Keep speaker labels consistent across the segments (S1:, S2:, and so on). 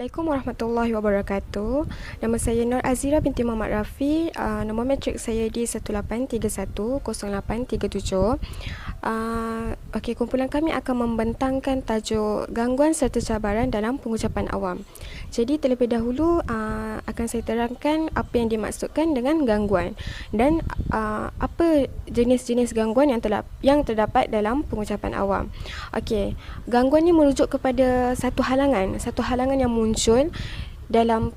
S1: Assalamualaikum warahmatullahi wabarakatuh. Nama saya Nur Azira binti Muhammad Rafi. Nombor matrik saya di 18310837. Okey, kumpulan kami akan membentangkan tajuk gangguan serta cabaran dalam pengucapan awam. Jadi terlebih dahulu akan saya terangkan apa yang dimaksudkan dengan gangguan dan apa jenis-jenis gangguan yang terdapat dalam pengucapan awam. Okey, gangguan ni merujuk kepada satu halangan yang muncul dalam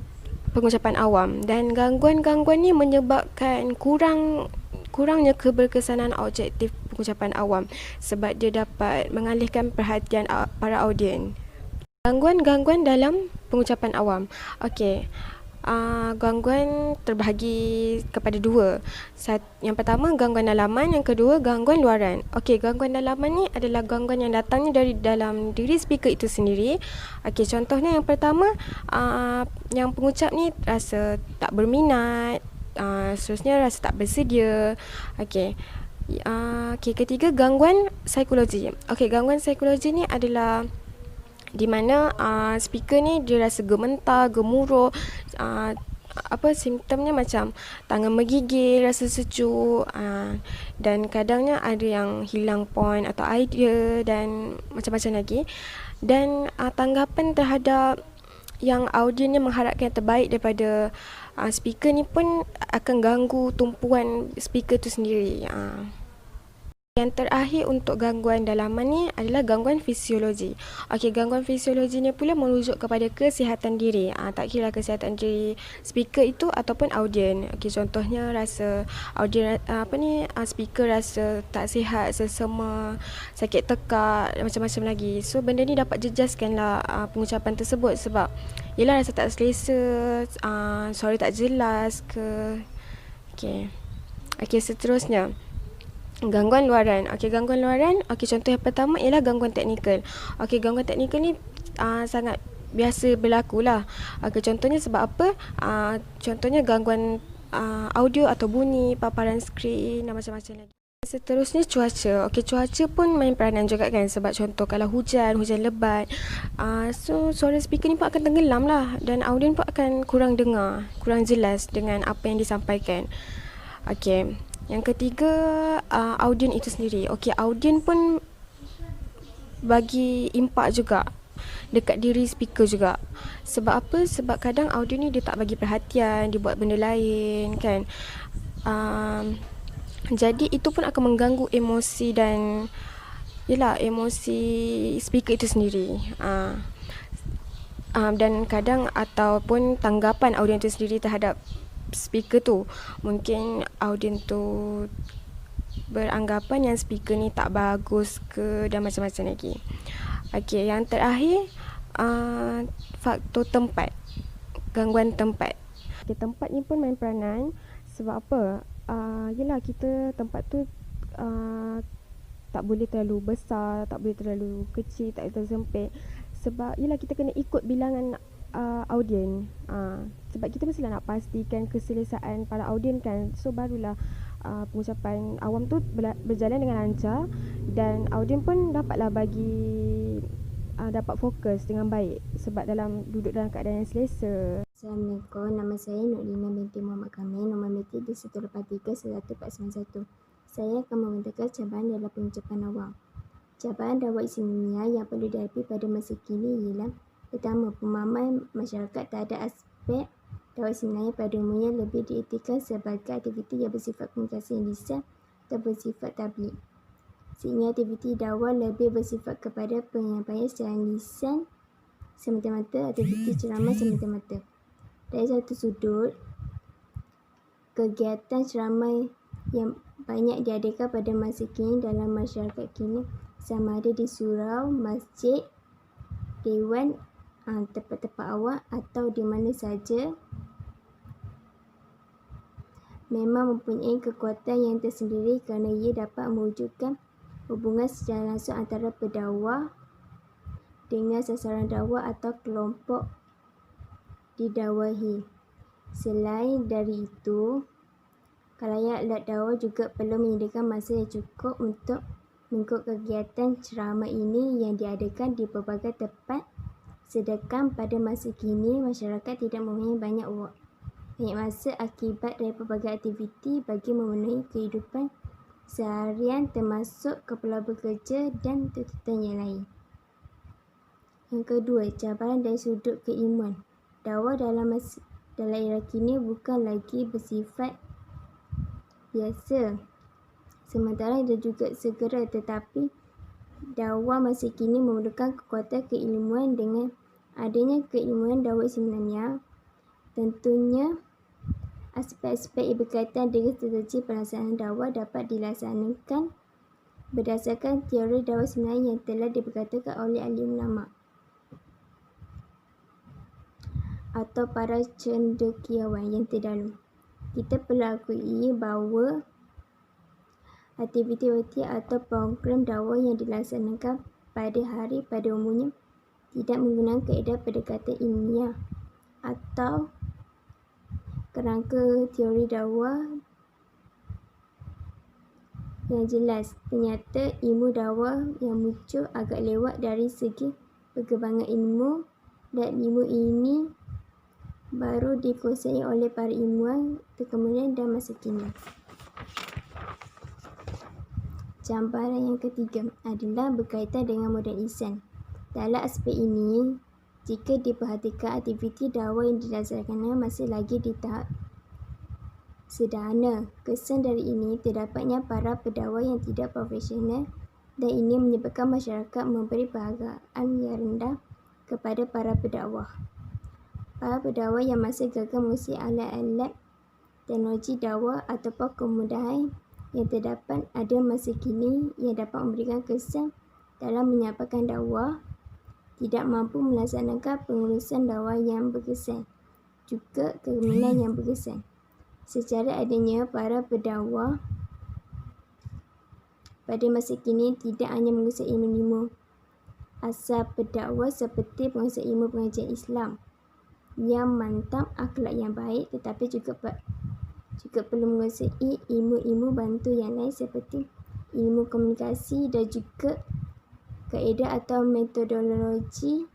S1: pengucapan awam, dan gangguan-gangguan ni menyebabkan kurangnya keberkesanan objektif pengucapan awam sebab dia dapat mengalihkan perhatian para audien. Gangguan-gangguan dalam pengucapan awam. Okey, gangguan terbahagi kepada dua. Yang pertama gangguan dalaman, yang kedua gangguan luaran. Okey, gangguan dalaman ni adalah gangguan yang datangnya dari dalam diri speaker itu sendiri. Okey, contohnya yang pertama, yang pengucap ni rasa tak berminat, seterusnya rasa tak bersedia. Okey. Ketiga gangguan psikologi. Okey, gangguan psikologi ni adalah di mana speaker ni dia rasa gementar, gemuruh, simptomnya macam tangan menggigil, rasa sejuk, dan kadangnya ada yang hilang point atau idea dan macam-macam lagi. Dan tanggapan terhadap yang audiennya mengharapkan yang terbaik daripada speaker ni pun akan ganggu tumpuan speaker tu sendiri. Yang terakhir untuk gangguan dalaman ni adalah gangguan fisiologi. Okey, gangguan fisiologi ni pula merujuk kepada kesihatan diri. Tak kira kesihatan diri speaker itu ataupun audien. Okey, contohnya rasa audien speaker rasa tak sihat, sesama, sakit tekak, macam-macam lagi. So benda ni dapat jejaskanlah pengucapan tersebut sebab yelah rasa tak selesa, suara tak jelas ke. Okey, seterusnya gangguan luaran. Okey, gangguan luaran. Okey, contoh yang pertama ialah gangguan teknikal. Okey, gangguan teknikal ni sangat biasa berlaku lah. Okey, contohnya sebab apa? Contohnya gangguan audio atau bunyi, paparan skrin dan macam-macam lagi. Seterusnya cuaca. Okey, cuaca pun main peranan juga kan, sebab contoh kalau hujan lebat, so suara speaker ni pun akan tenggelam lah, dan audien pun akan kurang dengar, kurang jelas dengan apa yang disampaikan. Okey, yang ketiga, audien itu sendiri. Okey, audien pun bagi impak juga dekat diri speaker juga. Sebab apa? Sebab kadang audien ni dia tak bagi perhatian, dia buat benda lain kan. Jadi itu pun akan mengganggu emosi dan emosi speaker itu sendiri. Dan kadang ataupun tanggapan audien itu sendiri terhadap speaker tu, mungkin audien tu beranggapan yang speaker ni tak bagus ke, dan macam-macam lagi. Okey, yang terakhir faktor tempat, gangguan tempat. Okay, tempat ni pun main peranan. Sebab apa? Yelah, kita tempat tu tak boleh terlalu besar, tak boleh terlalu kecil, tak boleh terlalu sempit. Sebab yelah, kita kena ikut bilangan audien. Sebab kita mestilah nak pastikan keselesaan para audien kan. So barulah pengucapan awam tu berjalan dengan lancar, dan audien pun dapatlah dapat fokus dengan baik sebab duduk dalam keadaan yang selesa.
S2: Assalamualaikum, nama saya Nurlina binti Muhammad Kamil, nombor matrik di 183-191. Saya akan membentangkan cabaran dalam pengucapan awam. Cabaran dakwah Islamiyah yang perlu dihadapi pada masa kini ialah: pertama, pemahaman masyarakat terhadap aspek dakwah Islamiyah pada umumnya lebih dietikkan sebagai aktiviti yang bersifat komunikasi lisan atau bersifat tabligh, sehingga aktiviti dakwah lebih bersifat kepada penyampaian secara lisan semata-mata, aktiviti ceramah semata-mata. Dari satu sudut, kegiatan ceramah yang banyak diadakan pada masa kini dalam masyarakat kini, sama ada di surau, masjid, dewan, tempat-tempat awam atau di mana saja, memang mempunyai kekuatan yang tersendiri kerana ia dapat mewujudkan hubungan secara langsung antara pendakwah dengan sasaran dakwah atau kelompok didakwahi. Selain dari itu, khalayak alat dakwah juga perlu menyediakan masa yang cukup untuk mengikut kegiatan ceramah ini yang diadakan di berbagai tempat Sedangkan pada masa kini, masyarakat tidak mempunyai banyak masa akibat dari pelbagai aktiviti bagi memenuhi kehidupan seharian termasuk keperluan bekerja dan tuntutan yang lain. Yang kedua, cabaran dari sudut keilmuan. Dakwah dalam era kini bukan lagi bersifat biasa, sementara dan juga segera, tetapi dakwah masa kini memerlukan kekuatan keilmuan. Dengan adanya keilmuan dakwah Islamiyah, tentunya aspek-aspek yang berkaitan dengan strategi pelaksanaan dakwah dapat dilaksanakan berdasarkan teori dakwah Islamiyah yang telah diperkatakan oleh ahli ulama atau para cendekiawan yang terdahulu. Kita perlu akui bahawa aktiviti atau program dakwah yang dilaksanakan pada umumnya tidak menggunakan kaedah pendekatan ilmiah atau kerangka teori dakwah yang jelas. Ternyata ilmu dakwah yang muncul agak lewat dari segi perkembangan ilmu, dan ilmu ini baru dikuasai oleh para ilmuwan kemudian dan masa kini. Cabaran yang ketiga adalah berkaitan dengan modern ihsan. Dalam aspek ini, jika diperhatikan, aktiviti dakwah yang dilaksanakan masih lagi di tahap sederhana. Kesan dari ini terdapatnya para pendakwah yang tidak profesional, dan ini menyebabkan masyarakat memberi penghargaan yang rendah kepada para pendakwah. Para pendakwah yang masih gagal menguasai alat-alat teknologi dakwah ataupun kemudahan yang terdapat ada masa kini yang dapat memberikan kesan dalam menyampaikan dakwah, tidak mampu melaksanakan pengurusan dakwah yang berkesan, juga kegemilangan yang berkesan. Secara adanya, para pendakwah pada masa kini tidak hanya menguasai ilmu-ilmu asal pendakwah seperti menguasai ilmu pengajian Islam yang mantap, akhlak yang baik, tetapi juga perlu menguasai ilmu-ilmu bantu yang lain seperti ilmu komunikasi dan juga kaedah atau metodologi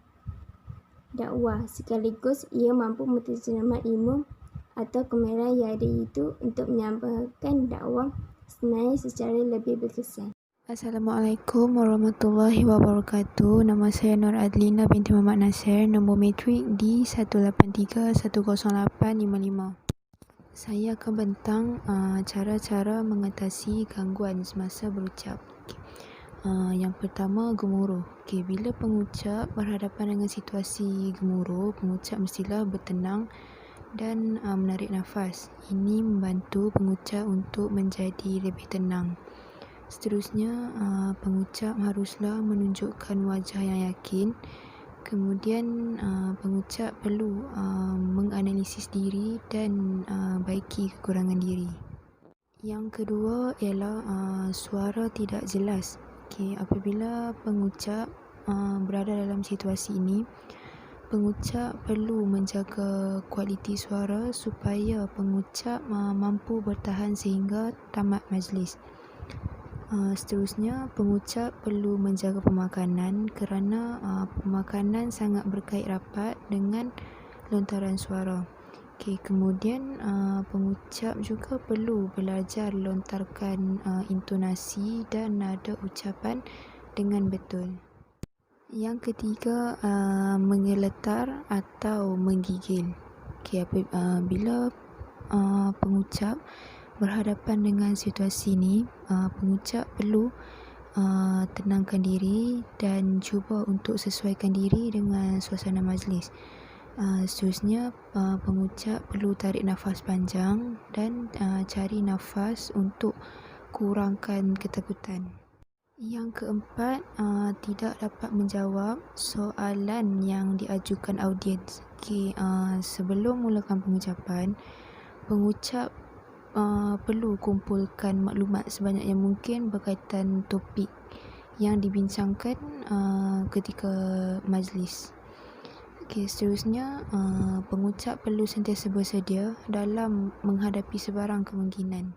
S2: dakwah. Sekaligus ia mampu menerjemahkan ilmu atau kemahiran yang ada itu untuk menyampaikan dakwah sebenarnya secara lebih berkesan.
S3: Assalamualaikum warahmatullahi wabarakatuh. Nama saya Nur Adlina binti Muhammad Nasir, nombor matrik D183108555. Saya akan bentang cara-cara mengatasi gangguan semasa berucap. Yang pertama, gemuruh. Bila pengucap berhadapan dengan situasi gemuruh, pengucap mestilah bertenang dan menarik nafas. Ini membantu pengucap untuk menjadi lebih tenang. Seterusnya, pengucap haruslah menunjukkan wajah yang yakin. Kemudian, pengucap perlu menganalisis diri dan baiki kekurangan diri. Yang kedua ialah suara tidak jelas. Apabila pengucap berada dalam situasi ini, pengucap perlu menjaga kualiti suara supaya pengucap mampu bertahan sehingga tamat majlis. Seterusnya, pengucap perlu menjaga pemakanan kerana pemakanan sangat berkait rapat dengan lontaran suara. Kemudian pengucap juga perlu belajar lontarkan intonasi dan nada ucapan dengan betul. Yang ketiga, menggeletar atau menggigil. Bila pengucap berhadapan dengan situasi ini, pengucap perlu tenangkan diri dan cuba untuk sesuaikan diri dengan suasana majlis. Seterusnya, pengucap perlu tarik nafas panjang dan cari nafas untuk kurangkan ketakutan. Yang keempat, tidak dapat menjawab soalan yang diajukan audiens. Sebelum mulakan pengucapan, pengucap perlu kumpulkan maklumat sebanyak yang mungkin berkaitan topik yang dibincangkan ketika majlis. Seterusnya, pengucap perlu sentiasa bersedia dalam menghadapi sebarang kemungkinan.